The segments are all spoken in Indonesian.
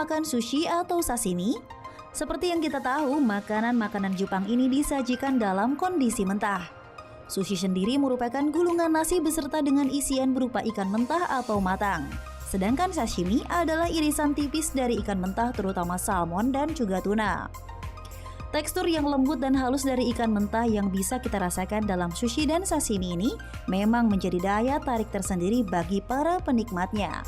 makan sushi atau sashimi? Seperti yang kita tahu, makanan-makanan Jepang ini disajikan dalam kondisi mentah. Sushi sendiri merupakan gulungan nasi beserta dengan isian berupa ikan mentah atau matang. Sedangkan sashimi adalah irisan tipis dari ikan mentah terutama salmon dan juga tuna. Tekstur yang lembut dan halus dari ikan mentah yang bisa kita rasakan dalam sushi dan sashimi ini memang menjadi daya tarik tersendiri bagi para penikmatnya.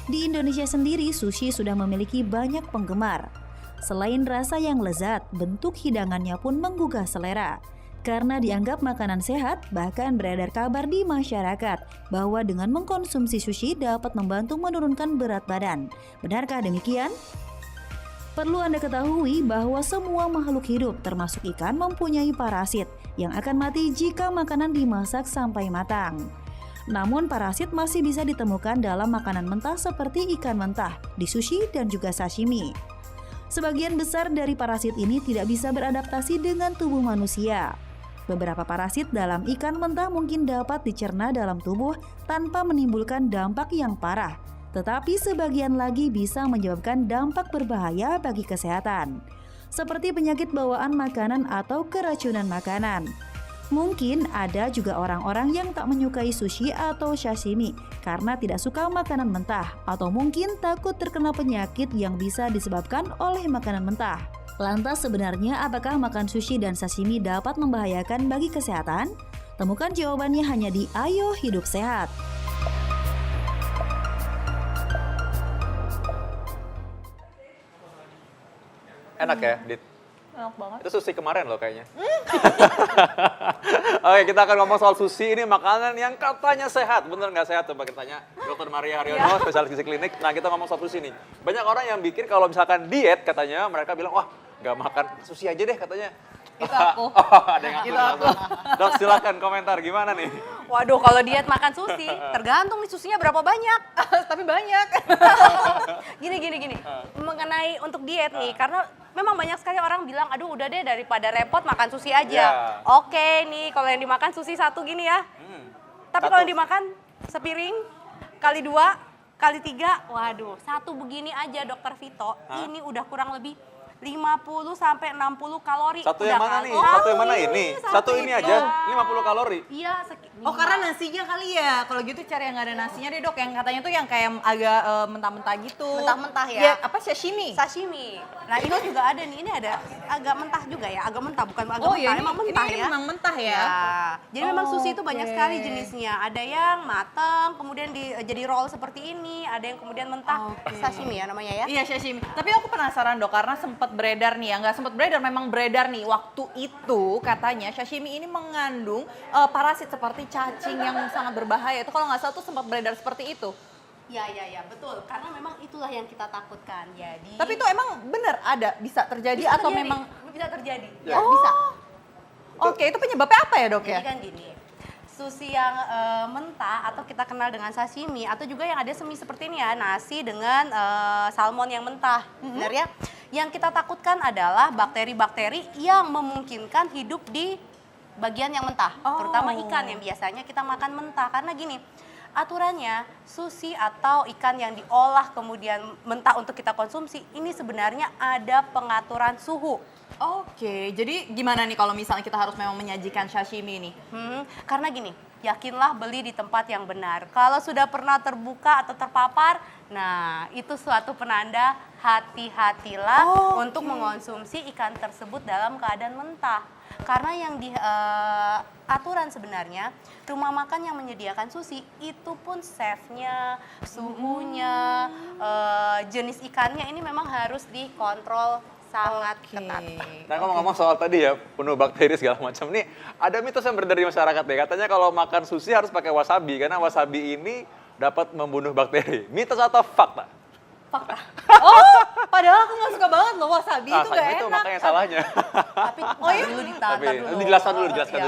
Di Indonesia sendiri, sushi sudah memiliki banyak penggemar. Selain rasa yang lezat, bentuk hidangannya pun menggugah selera. Karena dianggap makanan sehat, bahkan beredar kabar di masyarakat bahwa dengan mengkonsumsi sushi dapat membantu menurunkan berat badan. Benarkah demikian? Perlu Anda ketahui bahwa semua makhluk hidup termasuk ikan mempunyai parasit yang akan mati jika makanan dimasak sampai matang. Namun parasit masih bisa ditemukan dalam makanan mentah seperti ikan mentah, di sushi dan juga sashimi. Sebagian besar dari parasit ini tidak bisa beradaptasi dengan tubuh manusia. Beberapa parasit dalam ikan mentah mungkin dapat dicerna dalam tubuh tanpa menimbulkan dampak yang parah. Tetapi sebagian lagi bisa menyebabkan dampak berbahaya bagi kesehatan, seperti penyakit bawaan makanan atau keracunan makanan. Mungkin ada juga orang-orang yang tak menyukai sushi atau sashimi karena tidak suka makanan mentah, atau mungkin takut terkena penyakit yang bisa disebabkan oleh makanan mentah. Lantas sebenarnya apakah makan sushi dan sashimi dapat membahayakan bagi kesehatan? Temukan jawabannya hanya di Ayo Hidup Sehat. Enak ya, Dit? Enak banget. Itu sushi kemarin loh kayaknya. Oke, kita akan ngomong soal sushi. Ini makanan yang katanya sehat. Bener nggak sehat? Coba kita tanya Dr. Maria Haryono, spesialis gizi klinik. Nah, kita ngomong soal sushi nih. Banyak orang yang bikin kalau misalkan diet katanya, mereka bilang, wah nggak makan sushi aja deh katanya. Itu aku. Ada yang Itu aku. Dok, silakan komentar gimana nih? Waduh, kalau diet makan sushi, tergantung nih susinya berapa banyak. Tapi banyak. Gini. Mengenai untuk diet nih, karena memang banyak sekali orang bilang, aduh udah deh daripada repot makan sushi aja. Yeah. Oke nih, kalau yang dimakan sushi satu gini ya. Tapi kalau yang dimakan sepiring, kali 2, kali 3, waduh, satu begini aja Dokter Vito, ini udah kurang lebih 50 sampai 60 kalori. Satu udah yang mana kan? nih? Oh, Satu yang mana ini? Satu ini itu. aja 50 kalori. Iya, Oh karena nasinya kali ya, kalau gitu cari yang nggak ada nasinya deh dok, yang katanya tuh yang kayak agak mentah-mentah gitu. Mentah-mentah ya. Ya apa sashimi? Sashimi. Nah ini juga ada nih, ini ada agak mentah juga ya, agak mentah bukan agak Oh mentah, iya, emang mentah ini ya. memang mentah ya. Ya. Jadi memang sushi itu banyak Oke. sekali jenisnya. Ada yang matang, kemudian jadi roll seperti ini, ada yang kemudian mentah. Oke. Sashimi ya namanya ya. Iya sashimi. Tapi aku penasaran dok, karena sempat beredar nih ya, nggak sempat beredar, memang beredar nih. Waktu itu katanya sashimi ini mengandung parasit seperti cacing yang sangat berbahaya. Itu kalau nggak salah tuh sempat beredar seperti itu. Ya, betul. Karena memang itulah yang kita takutkan. Jadi Tapi itu emang benar ada bisa terjadi bisa atau terjadi. memang? Bisa terjadi. Ya. Ya, bisa. Oke, itu penyebabnya apa ya dok ya? Jadi kan gini, sushi yang mentah atau kita kenal dengan sashimi atau juga yang ada semi seperti ini ya, nasi dengan salmon yang mentah, benar ya? Yang kita takutkan adalah bakteri-bakteri yang memungkinkan hidup di bagian yang mentah, terutama ikan yang biasanya kita makan mentah. Karena gini, aturannya sushi atau ikan yang diolah kemudian mentah untuk kita konsumsi, ini sebenarnya ada pengaturan suhu. Oke, jadi gimana nih kalau misalnya kita harus memang menyajikan sashimi nih? Karena gini, yakinlah beli di tempat yang benar. Kalau sudah pernah terbuka atau terpapar, nah itu suatu penanda hati-hatilah untuk mengonsumsi ikan tersebut dalam keadaan mentah. Karena yang di aturan sebenarnya, rumah makan yang menyediakan sushi itu pun chefnya, suhunya, jenis ikannya ini memang harus dikontrol sangat ketat. Nah, ngomong-ngomong soal tadi ya, penuh bakteri segala macam. Nih, ada mitos yang beredar di masyarakat deh. Katanya kalau makan sushi harus pakai wasabi, karena wasabi ini dapat membunuh bakteri. Mitos atau fakta? Fakta. Oh, padahal aku nggak suka banget loh wasabi, itu nggak itu enak. makanya salahnya. Tapi dulu Tapi dulu. dijelaskan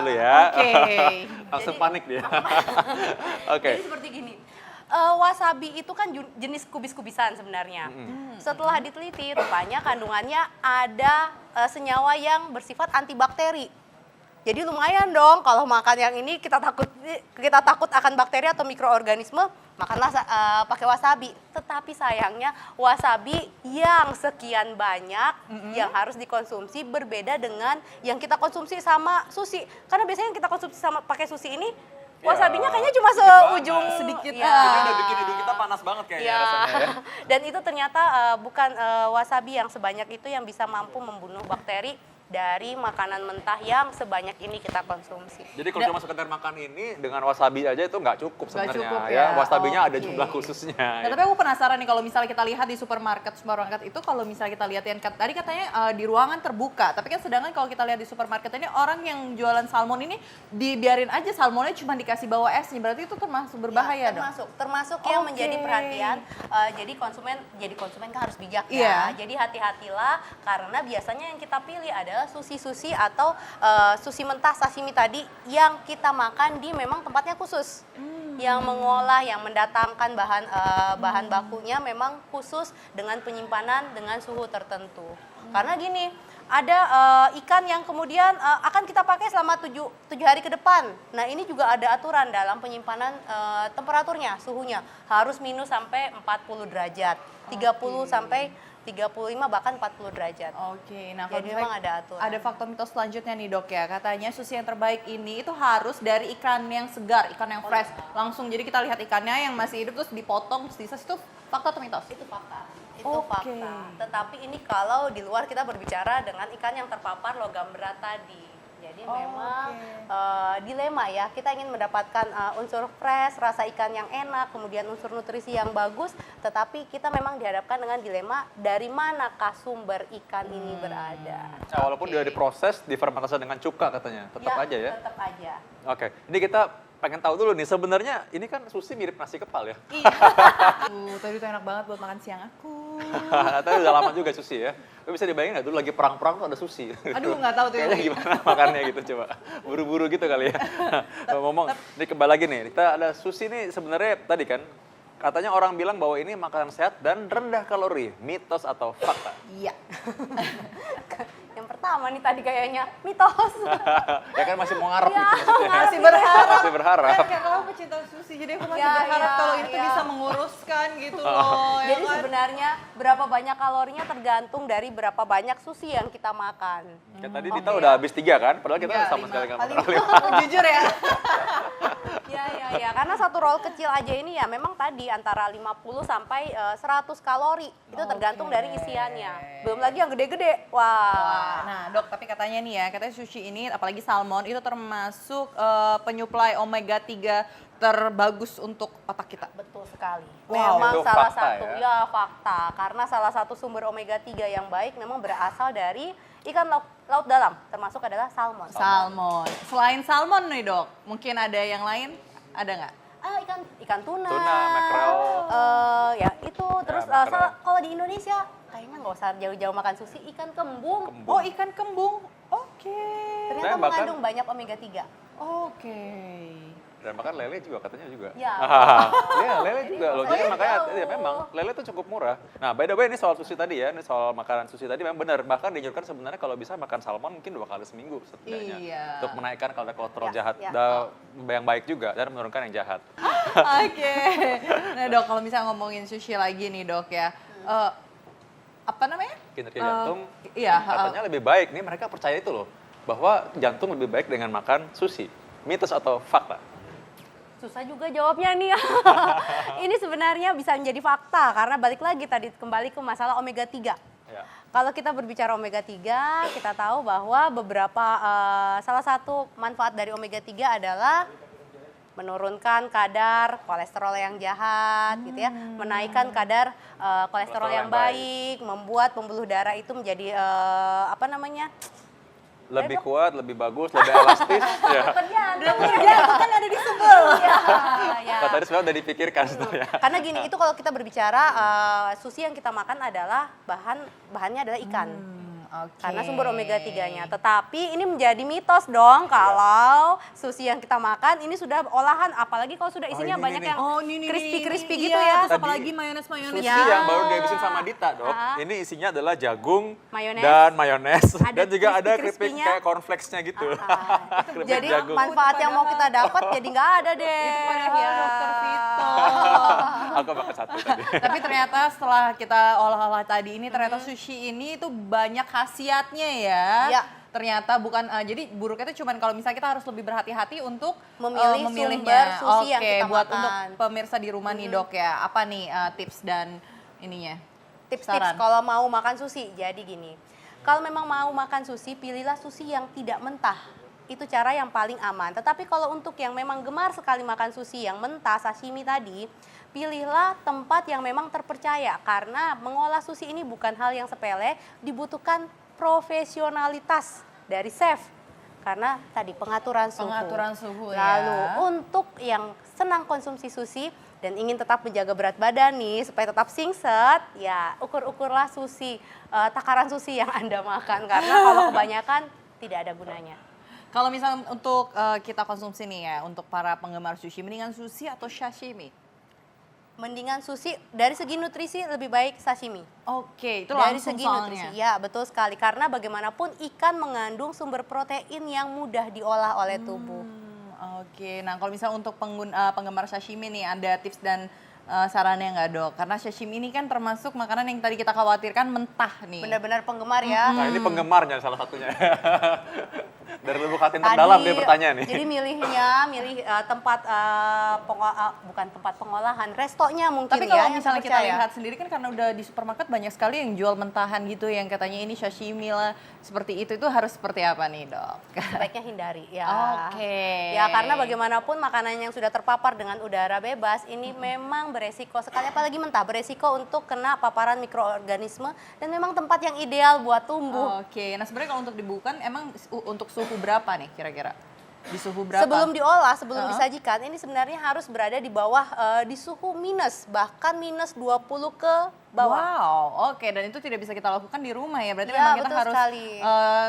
dulu ya. Oke. Langsung panik dia. Oke. Jadi seperti gini, wasabi itu kan jenis kubis-kubisan sebenarnya. Setelah diteliti, rupanya kandungannya ada senyawa yang bersifat antibakteri. Jadi lumayan dong kalau makan yang ini kita takut akan bakteri atau mikroorganisme, makanlah pakai wasabi. Tetapi sayangnya wasabi yang sekian banyak yang harus dikonsumsi berbeda dengan yang kita konsumsi sama sushi. Karena biasanya yang kita konsumsi sama pakai sushi ini wasabinya kayaknya cuma seujung sedikit. Ya. Ini udah bikin hidung kita panas banget kayaknya Ya. rasanya ya. Dan itu ternyata bukan wasabi yang sebanyak itu yang bisa mampu membunuh bakteri dari makanan mentah yang sebanyak ini kita konsumsi. Jadi kalau cuma sekedar makan ini dengan wasabi aja itu nggak cukup sebenarnya cukup ya. ya. Wasabinya ada Oke. jumlah khususnya. Nah, tapi aku penasaran nih kalau misalnya kita lihat di supermarket itu kalau misalnya kita lihat yang tadi katanya di ruangan terbuka, tapi kan sedangkan kalau kita lihat di supermarket ini orang yang jualan salmon ini dibiarin aja salmonnya cuma dikasih bawa esnya, berarti itu termasuk berbahaya dong? Termasuk yang Oke. menjadi perhatian. Jadi konsumen kan harus bijak Iya. ya. Jadi hati-hatilah karena biasanya yang kita pilih adalah sushi atau sushi mentah sashimi tadi yang kita makan di memang tempatnya khusus. Yang mengolah, yang mendatangkan bahan bakunya memang khusus dengan penyimpanan dengan suhu tertentu. Karena gini, ada ikan yang kemudian akan kita pakai selama 7 hari ke depan. Nah, ini juga ada aturan dalam penyimpanan temperaturnya, suhunya harus minus sampai 40 derajat, 30 sampai 35 bahkan 40 derajat. Oke, nah kalau Jadi misalnya memang ada aturan. ada faktor mitos selanjutnya nih dok ya, katanya sushi yang terbaik ini itu harus dari ikan yang segar, ikan yang fresh, langsung. Jadi kita lihat ikannya yang masih hidup terus dipotong, terus disas, itu fakta atau mitos? Itu fakta. Itu Oke. fakta. Tetapi ini kalau di luar kita berbicara dengan ikan yang terpapar logam berat tadi. Jadi memang dilema ya, kita ingin mendapatkan unsur fresh, rasa ikan yang enak, kemudian unsur nutrisi yang bagus, tetapi kita memang dihadapkan dengan dilema dari manakah sumber ikan ini berada. Nah, walaupun dia diproses, difermentasi dengan cuka katanya, tetap aja ya. Tetap aja. Oke, ini kita pengen tahu dulu nih, sebenarnya ini kan sushi mirip nasi kepal ya. Tadi itu enak banget buat makan siang aku. Tapi udah lama juga sushi ya. Tapi bisa dibayangin nggak dulu lagi perang-perang tuh ada sushi. Aduh, nggak tahu tuh. Kayaknya gimana makannya gitu coba. Buru-buru gitu kali ya. Ngomong, ini kembali lagi nih. Kita ada sushi nih sebenarnya tadi kan katanya orang bilang bahwa ini makanan sehat dan rendah kalori. Mitos atau fakta? Iya. Yang pertama nih tadi kayaknya mitos. Ya kan masih mau ngarep Ya, gitu maksudnya. Masih berharap. Masih berharap. Kayak kamu pecinta sushi, jadi aku masih Ya, berharap ya, kalau itu ya. bisa menguruskan gitu loh. ya Jadi kan? sebenarnya berapa banyak kalorinya tergantung dari berapa banyak sushi yang kita makan. Kayak tadi Dita udah habis 3 kan? Padahal kita Enggak, sama sekali nggak Paling makan 5. Jujur ya. Ya, karena satu roll kecil aja ini ya memang tadi antara 50 sampai 100 kalori. Itu tergantung dari isiannya. Belum lagi yang gede-gede. Wah. Nah dok, tapi katanya nih ya, katanya sushi ini apalagi salmon itu termasuk penyuplai omega 3 terbagus untuk otak kita. Betul sekali. Wow. Memang Itu salah fakta satu ya? fakta. Karena salah satu sumber omega 3 yang baik memang berasal dari ikan laut dalam, termasuk adalah salmon. Salmon. Selain salmon nih dok, mungkin ada yang lain? Ada nggak? Ikan tuna. Tuna, mackerel. Ya itu terus mackerel. kalau di Indonesia kayaknya nggak usah jauh-jauh makan sushi, ikan kembung. Oh ikan kembung. Oke. Ternyata Dan bahkan- mengandung banyak omega 3. Oke. Dan bahkan lele juga katanya juga. Ya. Iya, lele juga loh. Jadi saya makanya tahu. ya memang lele itu cukup murah. Nah, by the way ini soal sushi tadi ya, ini soal makanan sushi tadi memang benar. Bahkan dianjurkan sebenarnya kalau bisa makan salmon mungkin 2 kali seminggu setidaknya. Iya. Untuk menaikkan kadar kolesterol Ya, jahat ya. yang baik juga dan menurunkan yang jahat. Oke. Nah dok, kalau misalnya ngomongin sushi lagi nih dok ya. Apa namanya? Kinerja jantung Iya. katanya lebih baik. Nih mereka percaya itu loh, bahwa jantung lebih baik dengan makan sushi. Mitos atau fakta? Susah juga jawabnya nih. Ini sebenarnya bisa menjadi fakta karena balik lagi tadi kembali ke masalah omega 3. Ya. Kalau kita berbicara omega 3, kita tahu bahwa beberapa salah satu manfaat dari omega 3 adalah menurunkan kadar kolesterol yang jahat gitu ya, menaikkan kadar kolesterol yang baik, membuat pembuluh darah itu menjadi Lebih kuat, lebih bagus, lebih elastis. Ya. Pekerjaan kan ada di sebel. Ya. Nah, tadi sebenarnya udah dipikirkan sebenarnya. Karena gini, itu kalau kita berbicara sushi yang kita makan adalah bahannya adalah ikan. Oke. Karena sumber omega 3-nya. Tetapi ini menjadi mitos dong kalau sushi yang kita makan ini sudah olahan, apalagi kalau sudah isinya ini banyak nih. yang Oh, ini crispy iya, gitu ya. Terus apalagi mayones-mayones. Sushi Ya. yang baru dihabisin sama Dita, Dok. Ini isinya adalah jagung Mayones. dan mayones. Ada Dan juga ada keripik crispy-crispy-nya. kayak cornflakes-nya gitu. Keripik Jadi jagung. manfaat yang mau kita dapat jadi nggak ada deh. Padahal Ya. Dokter Vito. Aku makan satu tadi. Tapi ternyata setelah kita olah-olah tadi ini ternyata sushi ini tuh banyak khasiatnya ya. Ya. Ternyata bukan jadi buruknya itu cuman kalau misalnya kita harus lebih berhati-hati untuk Memilih memilihnya. sumber sushi yang Oke, kita buat makan. untuk pemirsa di rumah nih, Dok ya. Apa nih tips dan ininya? Tips-tips Saran. kalau mau makan sushi. Jadi gini, kalau memang mau makan sushi, pilihlah sushi yang tidak mentah. Itu cara yang paling aman. Tetapi kalau untuk yang memang gemar sekali makan sushi yang mentah, sashimi tadi, pilihlah tempat yang memang terpercaya. Karena mengolah sushi ini bukan hal yang sepele, dibutuhkan profesionalitas dari chef. Karena tadi pengaturan suhu. Pengaturan suhu ya. Lalu untuk yang senang konsumsi sushi dan ingin tetap menjaga berat badan nih supaya tetap singset, ya ukur-ukurlah sushi, takaran sushi yang Anda makan. Karena kalau kebanyakan tidak ada gunanya. Kalau misalnya untuk kita konsumsi nih ya, untuk para penggemar sushi, mendingan sushi atau sashimi? Mendingan sushi, dari segi nutrisi lebih baik sashimi. Oke, itu Dari langsung segi soalnya. nutrisi, ya betul sekali. Karena bagaimanapun ikan mengandung sumber protein yang mudah diolah oleh tubuh. Oke, nah kalau misalnya untuk penggemar sashimi nih, ada tips dan sarannya nggak, Dok? Karena sashimi ini kan termasuk makanan yang tadi kita khawatirkan mentah nih. Benar-benar penggemar ya. Nah, ini penggemarnya salah satunya. Dari lubuk hati terdalam dia bertanya nih. Jadi milih tempat bukan tempat pengolahan, restonya mungkin Tapi ya. kalau yang misalnya kita terpercaya. lihat sendiri kan karena udah di supermarket banyak sekali yang jual mentahan gitu yang katanya ini sashimi lah. Seperti itu harus seperti apa nih, Dok? Sebaiknya hindari ya. Oke. Ya karena bagaimanapun makanan yang sudah terpapar dengan udara bebas ini memang beresiko sekali, apalagi mentah, beresiko untuk kena paparan mikroorganisme dan memang tempat yang ideal buat tumbuh. Oke, nah sebenarnya kalau untuk dibuka emang untuk suhu berapa nih kira-kira? Di suhu berapa? Sebelum diolah, sebelum disajikan, ini sebenarnya harus berada di bawah, di suhu minus, bahkan minus 20 ke bawah. Wow, oke, dan itu tidak bisa kita lakukan di rumah ya. Berarti Ya, memang kita betul harus sekali.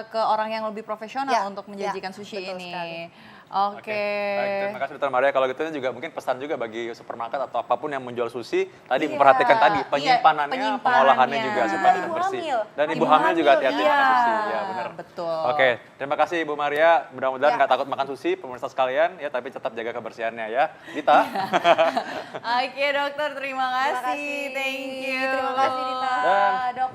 ke orang yang lebih profesional Ya, untuk menyajikan ya, sushi betul ini. sekali. Oke. Baik, terima kasih Dokter Maria. Kalau gitu juga mungkin pesan juga bagi supermarket atau apapun yang menjual sushi, tadi Iya, memperhatikan tadi iya, penyimpanannya, penyimpanannya. pengolahannya juga supaya Dan tetap ibu bersih. hamil. Dan ibu Ibu hamil juga hamil, hati-hati iya. makan sushi. Ya, benar. Betul. Oke, terima kasih Ibu Maria. Mudah-mudahan Ya. nggak takut makan sushi, pemirsa sekalian ya, tapi tetap jaga kebersihannya ya. Dita. Oke, dokter, terima kasih. Terima kasih. Thank you. Terima kasih Dita. Dan- Dok.